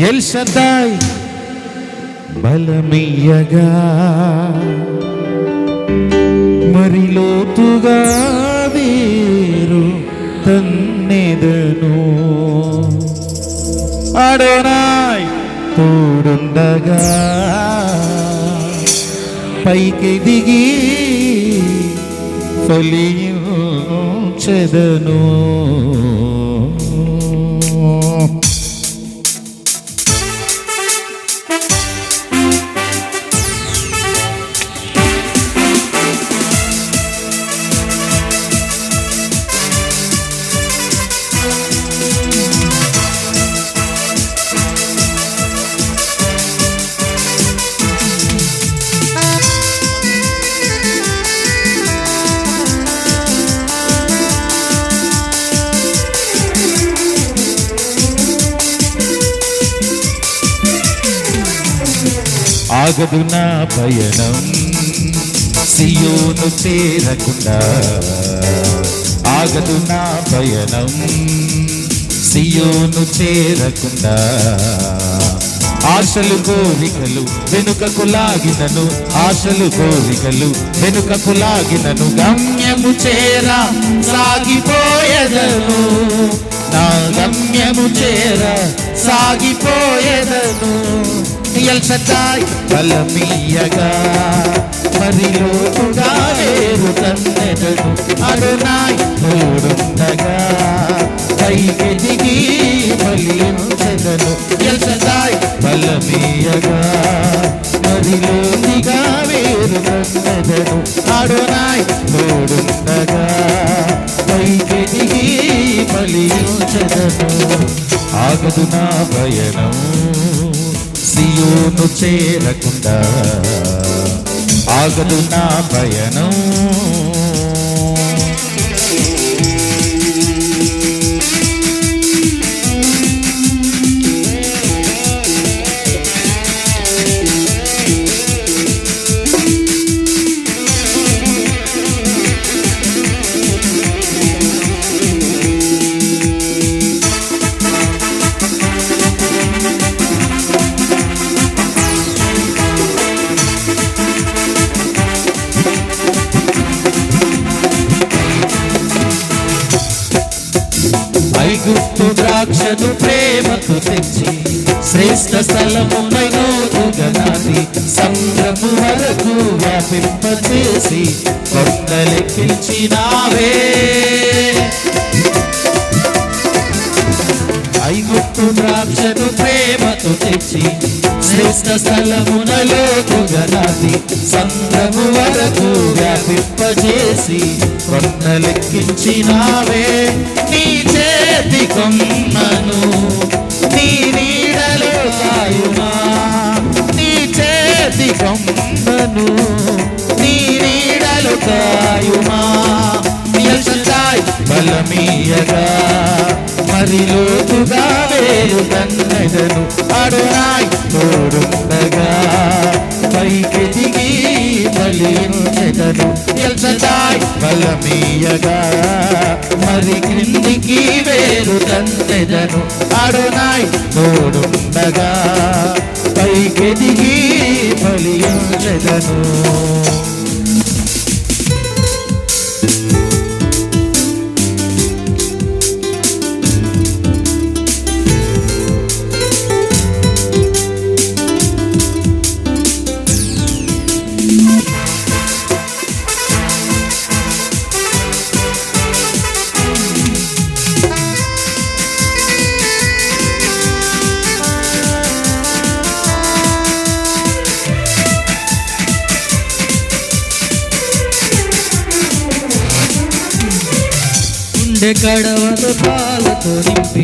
L షద్దాయ్ బలమియ్యగా మరి లోతుగా వేరు తన్నెదను అడోనాయ్ తోడుండగా పైకి దిగి ఫలించెదను. ఆగదు నా పయనం సియోను చేరకుండా, ఆగదు నా పయనం సియోను చేరకుండా. ఆశలు కోరికలు వెనుకకు లాగినను, ఆశలు కోరికలు వెనుకకు లాగినను, గమ్యము చేరా సాగిపోయేదను, నా గమ్యము చేరా సాగిపోయేదను. ఎల్ షద్దాయ్ బలమియ్యగా మరి లోతుగా వేరు తన్నెదను, అడోనాయ్ తోడుండగా పైకి దిగి ఫలించెదను. ఎల్ షద్దాయ్ బలమియ్యగా మరి లోతుగా వేరు తన్నెదను, అడోనాయ్ తోడుండగా పైకి దిగి ఫలించెదను. ఆగదు నా పయనం సియోను చేరకుండా, ఆగదు నా పయనం. ఐగుప్తు ద్రాక్షను ప్రేమకు తెచ్చి శ్రేష్ఠ స్థలముపై లోతుగా నాటి సంద్రము వరకు వ్యాపింపచేసి కొండలెక్కించినావే. ఐగుప్తు ద్రాక్షను ప్రేమకు తెచ్చి శ్రేష్ఠ స్థలమున లోతుగా నాటి సంద్రము వరకు వ్యాపింపచేసి కొండలెక్కించినావే. నీ చేతి కొమ్మను నీ నీడలో కాయుమా, నీ చేతి కొమ్మను నీ నీడలో కాయుమా. ఎల్ షద్దాయ్ బలమియ్యగా మరి లోతుగా వేరు తన్నెదను, అడోనాయ్ తోడుండగా పైకి దిగి ఫలించెదను. ఎల్ షద్దాయ్ బలమియ్యగా మరి క్రిందికి వేరు తన్నెదను, అడోనాయ్ తోడుండగా పైకి దిగి ఫలించెదను. కడవలు పాలతో నింపి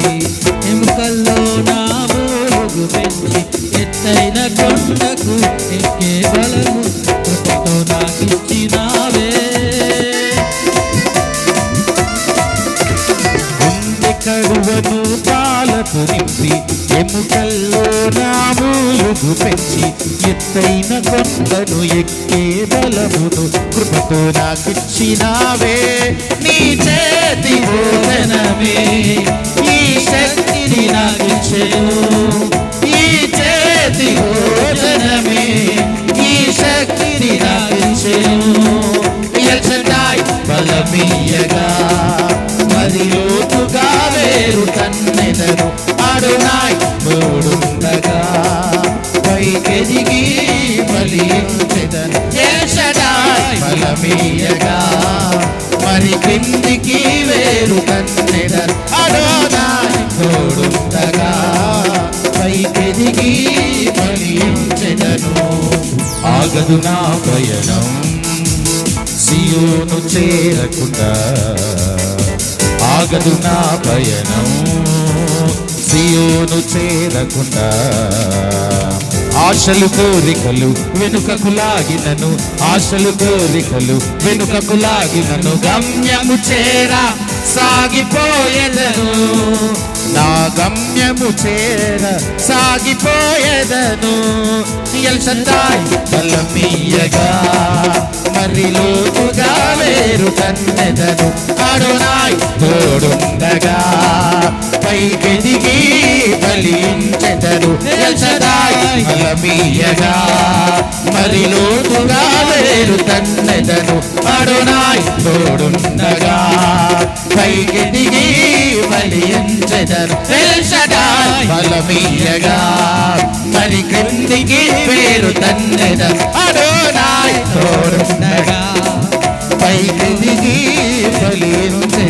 ఎముకల్లో నా మూలుగు పెంచి ఎత్తైన కొండకు ఎక్కే బలము కృపతో నాకిచ్చినావే. కడువను పాలతో నింపి ఎముకల్లో నా మూలుగు పెంచి ఎత్తైన కొండను ఎక్కే బలమును కృపతో నాకిచ్చినావే. నీ చేతి బోధనమే ఈ శక్తిని నాకిచ్చెను, బలమీయగా మరి లోతుగా వేరు తన్నెదను అడోనాయ్ తోడుండగా పైకెదిగి బలించెదను ఎల్ షడాయ్ బలమీయగా మరి కిందికి వేరు తన్నెదను అడోనాయ్ తోడుండగా పైకెదిగి బలించెదను ఆగదు నా పయనం సియోను చేరకుండా ఆగదు నా పయనం సియోను చేరకుండా ఆశలు కోరికలు వెనుకకు లాగినను ఆశలు కోరికలు వెనుకకు లాగినను గమ్యము చేరా సాగిపోయేదను నా గమ్యము చేర సాగిపోయేదను ఎల్ షడాయ్ బలమీయగా మరి లోతుగా వేరు కన్నెదను అడోనాయ్ తోడుండగా పైకెదిగి బలించెదను ఎల్ షడాయ్ బలమీయగా మరి లోతుగా వేరు కన్నెదను అడోనాయ్ తోడుండగా పైకెదిగి బలించెదను ఎల్ షడాయ్ బలమీయగా మరి క్రిందికి వేరు తన్నెదను అడోనాయ్ తోడుండగా పైకెదిగి బలించెదను